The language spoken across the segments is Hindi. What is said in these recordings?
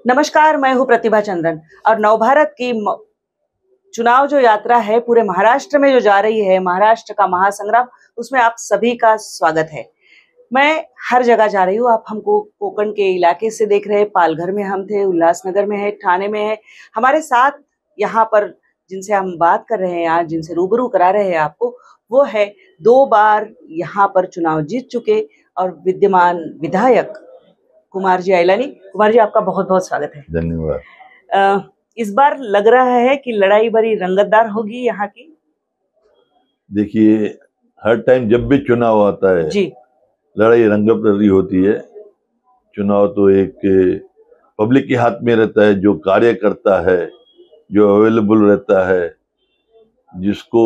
नमस्कार, मैं हूं प्रतिभा चंद्रन और नवभारत की चुनाव जो यात्रा है पूरे महाराष्ट्र में जो जा रही है, महाराष्ट्र का महासंग्राम, उसमें आप सभी का स्वागत है। मैं हर जगह जा रही हूँ। आप हमको कोकण के इलाके से देख रहे हैं, पालघर में हम थे, उल्लासनगर में है, ठाणे में है। हमारे साथ यहाँ पर जिनसे हम बात कर रहे हैं आज, जिनसे रूबरू करा रहे हैं आपको, वो है 2 बार यहाँ पर चुनाव जीत चुके और विद्यमान विधायक कुमार जी अयलानी। कुमार जी, आपका बहुत बहुत स्वागत है। धन्यवाद। इस बार लग रहा है कि लड़ाई बड़ी रंगतदार होगी यहाँ की। देखिए, हर टाइम जब भी चुनाव आता है जी, लड़ाई रंगतदारी होती है। चुनाव तो एक पब्लिक के हाथ में रहता है, जो कार्य करता है, जो अवेलेबल रहता है, जिसको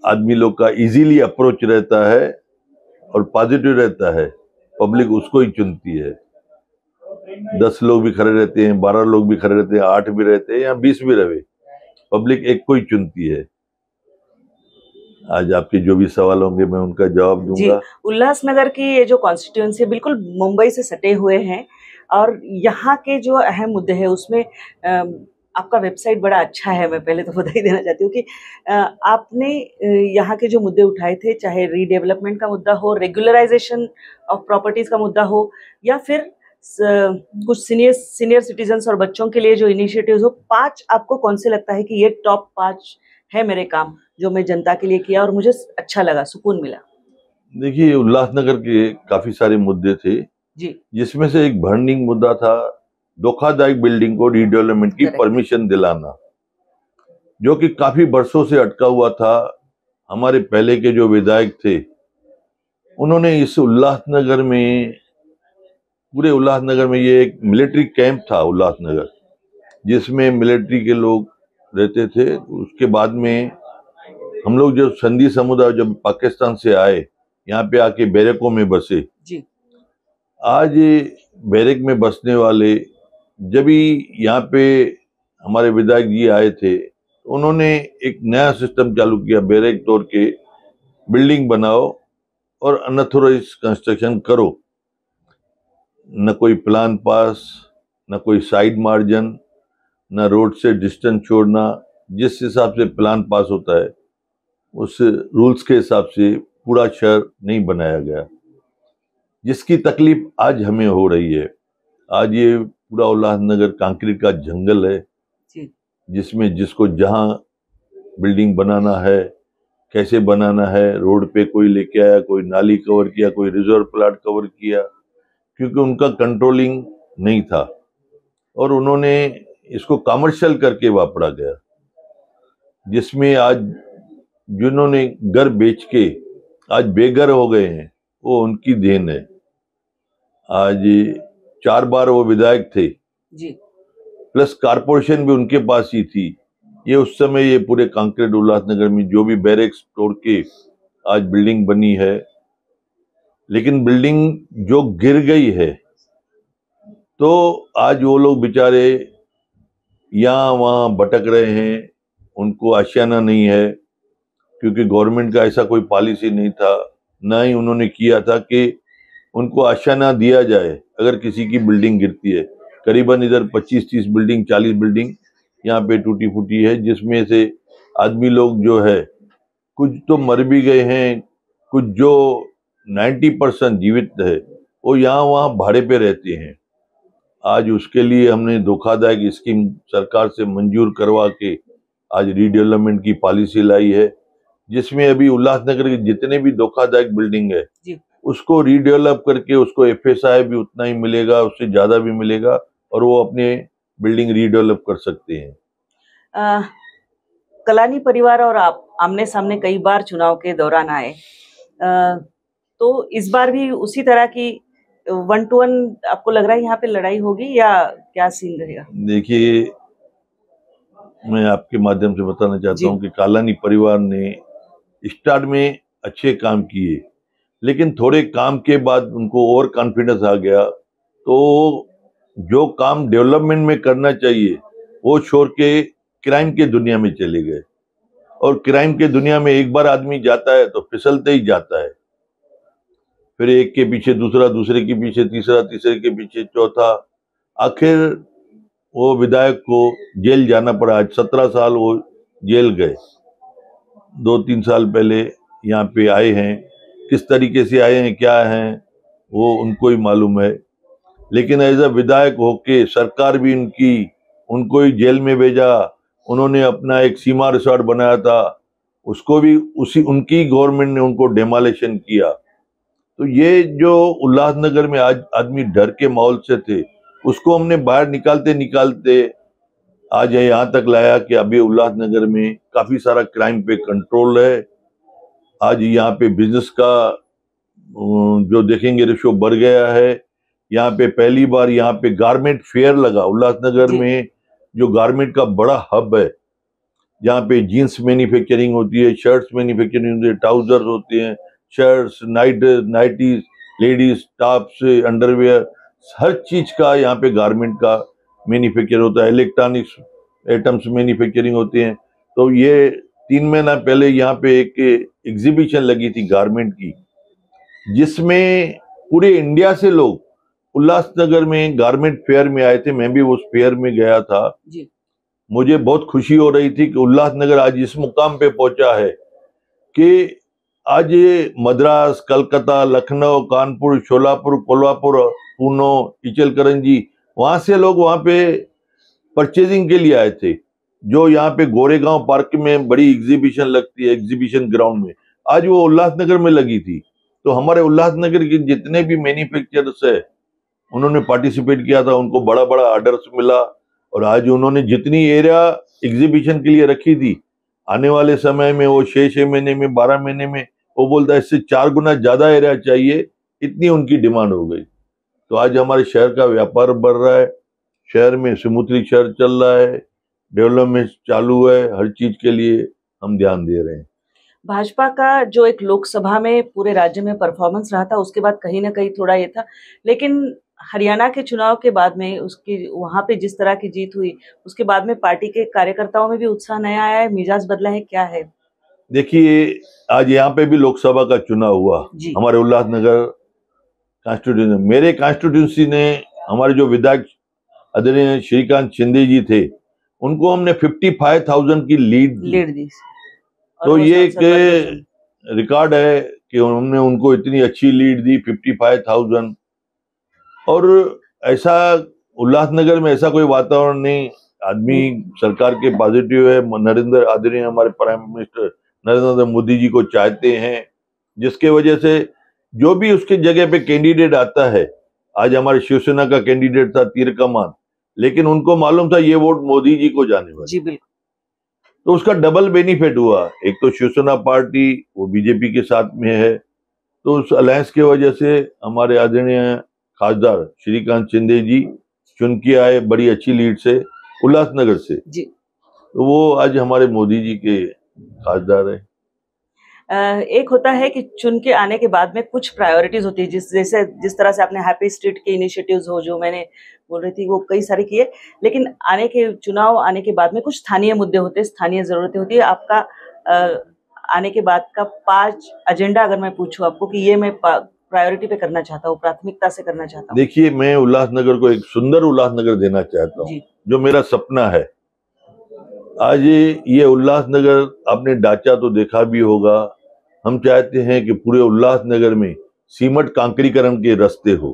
आदमी लोग का इजीली अप्रोच रहता है और पॉजिटिव रहता है, पब्लिक उसको ही चुनती है। 10 लोग भी खड़े रहते हैं, 12 लोग भी खड़े रहते हैं, 8 भी रहते हैं या 20 भी रहे, पब्लिक एक को ही चुनती है। आज आपके जो भी सवाल होंगे मैं उनका जवाब दूंगा। उल्लासनगर की ये जो कॉन्स्टिट्यूएंसी बिल्कुल मुंबई से सटे हुए हैं और यहाँ के जो अहम मुद्दे हैं उसमें आपका वेबसाइट बड़ा अच्छा है। मैं पहले तो बधाई देना चाहती हूँ कि आपने यहाँ के जो मुद्दे उठाए थे, चाहे रीडेवलपमेंट का मुद्दा हो, रेगुलराइजेशन ऑफ प्रॉपर्टीज का मुद्दा हो, या फिर कुछ सीनियर सिटीजन्स और बच्चों के लिए जो इनिशिएटिव्स हो, 5 आपको कौन से लगता है कि ये टॉप 5 है मेरे काम जो मैं जनता के लिए किया और मुझे अच्छा लगा, सुकून मिला? देखिए, उल्लासनगर के काफी सारे मुद्दे थे जी, जिसमें से एक बर्निंग मुद्दा था धोखादायक बिल्डिंग को रीडेवलपमेंट की परमिशन दिलाना, जो कि काफी वर्षों से अटका हुआ था। हमारे पहले के जो विधायक थे उन्होंने इस उल्लासनगर में, पूरे उल्लासनगर में, ये एक मिलिट्री कैंप था उल्लासनगर, जिसमें मिलिट्री के लोग रहते थे। उसके बाद में हम लोग जो संधी समुदाय जब पाकिस्तान से आए, यहाँ पे आके बैरकों में बसे जी, आज बैरक में बसने वाले, जब ही यहाँ पे हमारे विधायक जी आए थे, उन्होंने एक नया सिस्टम चालू किया, बैरक तोड़ के बिल्डिंग बनाओ और अनऑथोराइज्ड कंस्ट्रक्शन करो। न कोई प्लान पास, न कोई साइड मार्जिन, न रोड से डिस्टेंस छोड़ना। जिस हिसाब से प्लान पास होता है उस रूल्स के हिसाब से पूरा शहर नहीं बनाया गया, जिसकी तकलीफ आज हमें हो रही है। आज ये पूरा उल्लासनगर कंक्रीट का जंगल है, जिसमें जिसको जहां बिल्डिंग बनाना है, कैसे बनाना है, रोड पे कोई लेके आया, कोई नाली कवर किया, कोई रिजर्व प्लाट कवर किया, क्योंकि उनका कंट्रोलिंग नहीं था और उन्होंने इसको कमर्शियल करके वापरा गया, जिसमें आज जिन्होंने घर बेच के आज बेघर हो गए हैं वो उनकी देन है। आज 4 बार वो विधायक थे जी, प्लस कारपोरेशन भी उनके पास ही थी। ये उस समय ये पूरे कंक्रीट उल्लासनगर में जो भी बैरक्स तोड़ के आज बिल्डिंग बनी है, लेकिन बिल्डिंग जो गिर गई है तो आज वो लोग बेचारे यहाँ वहाँ भटक रहे हैं, उनको आशियाना नहीं है, क्योंकि गवर्नमेंट का ऐसा कोई पॉलिसी नहीं था, ना ही उन्होंने किया था कि उनको आशियाना दिया जाए अगर किसी की बिल्डिंग गिरती है। करीबन इधर 25-30 बिल्डिंग, 40 बिल्डिंग यहाँ पे टूटी फूटी है, जिसमें से आदमी लोग जो है कुछ तो मर भी गए हैं, कुछ जो 90% जीवित है वो यहाँ वहाँ भाड़े पे रहते हैं। आज उसके लिए हमने धोखादायक स्कीम सरकार से मंजूर करवा के आज रीडेवलपमेंट की पॉलिसी लाई है, जिसमें अभी उल्लासनगर के जितने भी धोखादायक बिल्डिंग है उसको रीडेवलप करके उसको एफएसआई भी उतना ही मिलेगा, उससे ज्यादा भी मिलेगा और वो अपने बिल्डिंग रीडेवलप कर सकते हैं। कलानी परिवार और आप आमने सामने कई बार चुनाव के दौरान आए, तो इस बार भी उसी तरह की 1-to-1 आपको लग रहा है यहाँ पे लड़ाई होगी या क्या सीन रहेगा? देखिए, मैं आपके माध्यम से बताना चाहता हूँ कि कालानी परिवार ने स्टार्ट में अच्छे काम किए, लेकिन थोड़े काम के बाद उनको ओवर कॉन्फिडेंस आ गया, तो जो काम डेवलपमेंट में करना चाहिए वो छोड़ के क्राइम के दुनिया में चले गए। और क्राइम के दुनिया में एक बार आदमी जाता है तो फिसलते ही जाता है। फिर एक के पीछे दूसरा, दूसरे के पीछे तीसरा, तीसरे के पीछे चौथा, आखिर वो विधायक को जेल जाना पड़ा। आज 17 साल वो जेल गए। 2-3 साल पहले यहाँ पे आए हैं, किस तरीके से आए हैं, क्या हैं, वो उनको ही मालूम है। लेकिन एज अ विधायक होके सरकार भी उनको ही जेल में भेजा। उन्होंने अपना एक सीमा रिसोर्ट बनाया था, उसको भी उनकी गवर्नमेंट ने उनको डेमोलिशन किया। तो ये जो उल्लासनगर में आज आदमी डर के माहौल से थे, उसको हमने बाहर निकालते निकालते आज यहाँ तक लाया कि अभी उल्लासनगर में काफी सारा क्राइम पे कंट्रोल है। आज यहाँ पे बिजनेस का जो देखेंगे रेशो बढ़ गया है। यहाँ पे पहली बार यहाँ पे गारमेंट फेयर लगा उल्लासनगर में, जो गारमेंट का बड़ा हब है। यहाँ पे जीन्स मैन्युफैक्चरिंग होती है, शर्ट्स मैन्युफैक्चरिंग होती है, ट्राउजर्स होते हैं, shirts, nighties, ladies tops, underwear, हर चीज का यहाँ पे गारमेंट का मैन्युफैक्चर होता है। इलेक्ट्रॉनिक्स आइटम्स मैन्युफैक्चरिंग होते हैं। तो ये 3 महीना पहले यहाँ पे एक एग्जीबिशन लगी थी गारमेंट की, जिसमें पूरे इंडिया से लोग उल्लासनगर में गारमेंट फेयर में आए थे। मैं भी उस फेयर में गया था जी। मुझे बहुत खुशी हो रही थी कि उल्लासनगर आज इस मुकाम पे पहुंचा है कि आज ये मद्रास, कलकत्ता, लखनऊ, कानपुर, शोलापुर, कोल्हापुर, पुणे, इचलकरंजी, वहां से लोग वहां पे परचेजिंग के लिए आए थे। जो यहाँ पे गोरेगांव पार्क में बड़ी एग्जीबिशन लगती है, एग्जीबिशन ग्राउंड में, आज वो उल्लासनगर में लगी थी। तो हमारे उल्लासनगर के जितने भी मैन्युफैक्चरर्स है, उन्होंने पार्टिसिपेट किया था, उनको बड़ा बड़ा ऑर्डर्स मिला। और आज उन्होंने जितनी एरिया एग्जीबिशन के लिए रखी थी, आने वाले समय में वो 6 महीने में, 12 महीने में, वो बोलता है इससे 4 गुना ज्यादा एरिया चाहिए, इतनी उनकी डिमांड हो गई। तो आज हमारे शहर का व्यापार बढ़ रहा है, शहर में स्मूथली शहर चल रहा है, डेवलपमेंट चालू है, हर चीज के लिए हम ध्यान दे रहे हैं। भाजपा का जो एक लोकसभा में पूरे राज्य में परफॉर्मेंस रहा था, उसके बाद कहीं ना कहीं थोड़ा ये था, लेकिन हरियाणा के चुनाव के बाद में उसकी वहां पे जिस तरह की जीत हुई, उसके बाद में पार्टी के कार्यकर्ताओं में भी उत्साह नया आया है, मिजाज बदला है, क्या है? देखिए, आज यहाँ पे भी लोकसभा का चुनाव हुआ हमारे उल्लासनगर कॉन्स्टिट्यूंसी। मेरे कॉन्स्टिट्यूंसी ने हमारे जो विधायक आदरणीय श्रीकांत शिंदे जी थे, उनको हमने 55,000 की लीड दी। तो ये एक रिकॉर्ड है कि हमने उनको इतनी अच्छी लीड दी, 55,000। और ऐसा उल्लासनगर में ऐसा कोई वातावरण नहीं, आदमी सरकार के पॉजिटिव है। आदरणीय हमारे प्राइम मिनिस्टर नरेंद्र मोदी जी को चाहते हैं, जिसके वजह से जो भी उसके जगह पे कैंडिडेट आता है, आज हमारे शिवसेना का कैंडिडेट था तीर कमान, लेकिन उनको मालूम था ये वोट मोदी जी को जाने वाला। जी बिल्कुल। तो उसका डबल बेनिफिट हुआ। एक तो शिवसेना पार्टी वो बीजेपी के साथ में है, तो उस अलायंस की वजह से हमारे आदरणीय खासदार श्रीकांत शिंदे जी चुन के आए बड़ी अच्छी लीड से उल्लासनगर से जी। तो वो आज हमारे मोदी जी के खासदार है। एक होता है कि चुन के आने के बाद में कुछ प्रायोरिटीज होती है, जिस तरह से आपने हैप्पी स्ट्रीट के इनिशिएटिव्स हो, जो मैंने बोल रही थी, वो कई सारे किए, लेकिन चुनाव आने के बाद में कुछ स्थानीय मुद्दे होते हैं, स्थानीय जरूरतें होती है। आपका आने के बाद का 5 एजेंडा अगर मैं पूछूं आपको कि ये मैं प्रायोरिटी पे करना चाहता हूँ, प्राथमिकता से करना चाहता हूँ। देखिए, मैं उल्लासनगर को एक सुंदर उल्लासनगर देना चाहता हूँ, जो मेरा सपना है। आज ये उल्लासनगर आपने ढांचा तो देखा भी होगा। हम चाहते हैं कि पूरे उल्लासनगर में सीमेंट कांकरीकरण के रास्ते हो।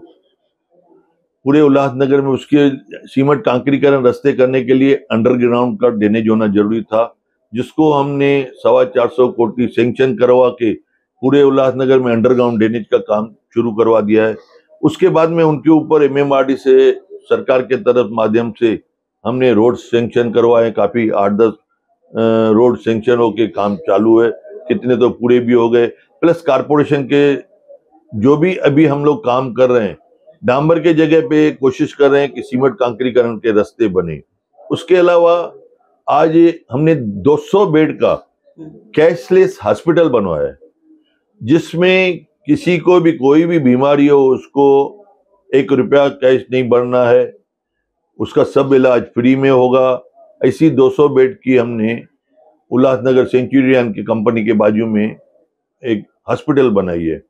पूरे उल्लासनगर में उसके सीमेंट कांकरीकरण रास्ते करने के लिए अंडरग्राउंड का ड्रेनेज होना जरूरी था, जिसको हमने 425 कोटी सैंक्शन करवा के पूरे उल्लासनगर में अंडरग्राउंड ड्रेनेज का काम शुरू करवा दिया है। उसके बाद में उनके ऊपर एमएमआरडी से सरकार के तरफ माध्यम से हमने रोड सैंक्शन करवाए, काफी 8-10 रोड सैंक्शन होके काम चालू है, कितने तो पूरे भी हो गए। प्लस कारपोरेशन के जो भी अभी हम लोग काम कर रहे हैं, डांबर के जगह पे कोशिश कर रहे हैं कि सीमेंट कांकरीकरण के रास्ते बने। उसके अलावा आज हमने 200 बेड का कैशलेस हॉस्पिटल बनवाया है, जिसमें किसी को भी कोई भी बीमारी हो, उसको 1 रुपया कैश नहीं भरना है, उसका सब इलाज फ्री में होगा। ऐसी 200 बेड की हमने उल्लासनगर सेंचुरियन की कंपनी के बाजू में एक हॉस्पिटल बनाई है।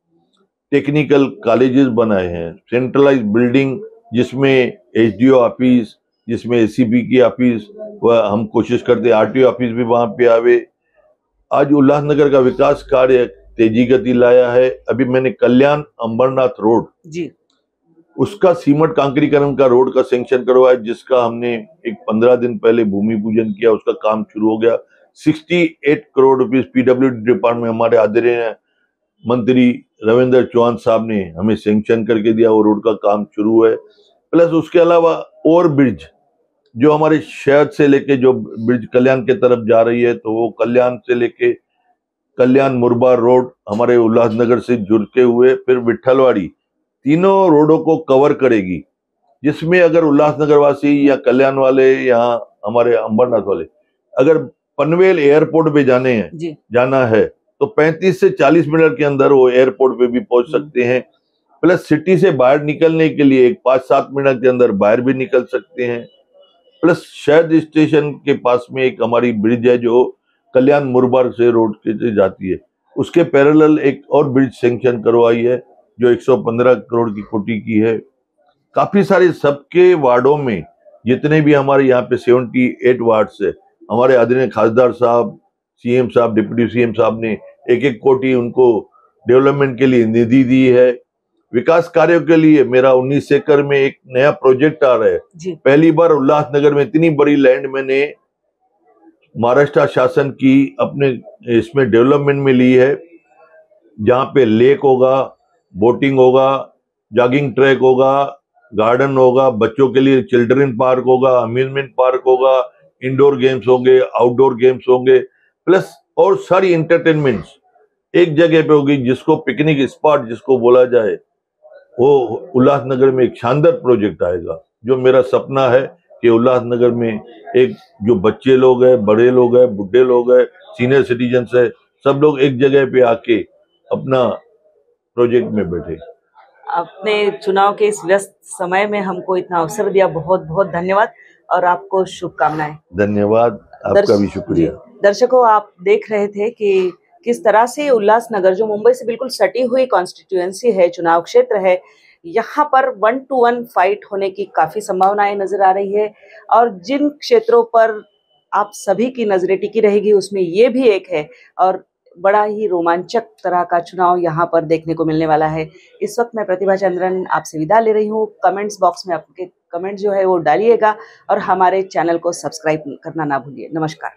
टेक्निकल कॉलेजेस बनाए हैं, सेंट्रलाइज बिल्डिंग जिसमें एसडीओ ऑफिस, जिसमें एसीपी की ऑफिस, वह हम कोशिश करते हैं आरटीओ ऑफिस भी वहां पे आवे। आज उल्लासनगर का विकास कार्य तेजी गति लाया है। अभी मैंने कल्याण अंबरनाथ रोड जी, उसका सीमेंट कांक्रीकरण का रोड का सैंक्शन करवाया, जिसका हमने एक 15 दिन पहले भूमि पूजन किया, उसका काम शुरू हो गया। 68 करोड़ रुपीस पीडब्ल्यूडी डिपार्टमेंट हमारे आदरणीय मंत्री रविंद्र चौहान साहब ने हमें सैंक्शन करके दिया, वो रोड का काम शुरू है। प्लस उसके अलावा और ब्रिज जो हमारे शहर से लेके जो ब्रिज कल्याण के तरफ जा रही है, तो वो कल्याण से लेके कल्याण मुरबार रोड हमारे उल्लासनगर से जुड़ के हुए फिर विट्ठलवाड़ी, तीनों रोडों को कवर करेगी। जिसमें अगर उल्लासनगर वासी या कल्याण वाले या हमारे अंबरनाथ वाले अगर पनवेल एयरपोर्ट पे जाना है तो 35 से 40 मिनट के अंदर वो एयरपोर्ट पे भी पहुंच सकते हैं। प्लस सिटी से बाहर निकलने के लिए 5-7 मिनट के अंदर बाहर भी निकल सकते हैं। प्लस शहर स्टेशन के पास में एक हमारी ब्रिज है जो कल्याण मुरबार से रोड के जाती है, उसके पैरेलल एक और ब्रिज सैंक्शन करवाई है जो 115 करोड़ की कोटी की है। काफी सारे सबके वार्डों में जितने भी हमारे यहाँ पे 78 वार्ड्स है, हमारे आदरणीय खासदार साहब, सीएम साहब, डिप्टी सीएम साहब ने 1-1 कोटी उनको डेवलपमेंट के लिए निधि दी है। विकास कार्यों के लिए मेरा 19 एकड़ में एक नया प्रोजेक्ट आ रहा है। पहली बार उल्लासनगर में इतनी बड़ी लैंड मैंने महाराष्ट्र शासन की अपने इसमें डेवलपमेंट में ली है, जहाँ पे लेक होगा, बोटिंग होगा, जॉगिंग ट्रैक होगा, गार्डन होगा, बच्चों के लिए चिल्ड्रन पार्क होगा, अम्यूजमेंट पार्क होगा, इंडोर गेम्स होंगे, आउटडोर गेम्स होंगे, प्लस और सारी एंटरटेनमेंट्स एक जगह पे होगी, जिसको पिकनिक स्पॉट जिसको बोला जाए, वो उल्लासनगर में एक शानदार प्रोजेक्ट आएगा। जो मेरा सपना है कि उल्लासनगर में एक जो बच्चे लोग हैं, बड़े लोग हैं, बुढ़े लोग हैं, सीनियर सिटीजन्स है, सब लोग एक जगह पे आके अपना प्रोजेक्ट में बैठे। अपने चुनाव के इस व्यस्त समय में हमको इतना अवसर दिया, बहुत बहुत धन्यवाद और आपको शुभकामनाएं। धन्यवाद, आपका भी शुक्रिया। दर्शकों, आप देख रहे थे कि किस तरह से उल्लासनगर जो मुंबई से बिल्कुल सटी हुई कॉन्स्टिट्यूएंसी है, चुनाव क्षेत्र है, यहाँ पर 1-to-1 फाइट होने की काफी संभावनाएं नजर आ रही है। और जिन क्षेत्रों पर आप सभी की नजरें टिकी रहेगी उसमें ये भी एक है और बड़ा ही रोमांचक तरह का चुनाव यहाँ पर देखने को मिलने वाला है। इस वक्त मैं प्रतिभा चंद्रन आपसे विदा ले रही हूँ। कमेंट्स बॉक्स में आपके कमेंट जो है वो डालिएगा और हमारे चैनल को सब्सक्राइब करना ना भूलिए। नमस्कार।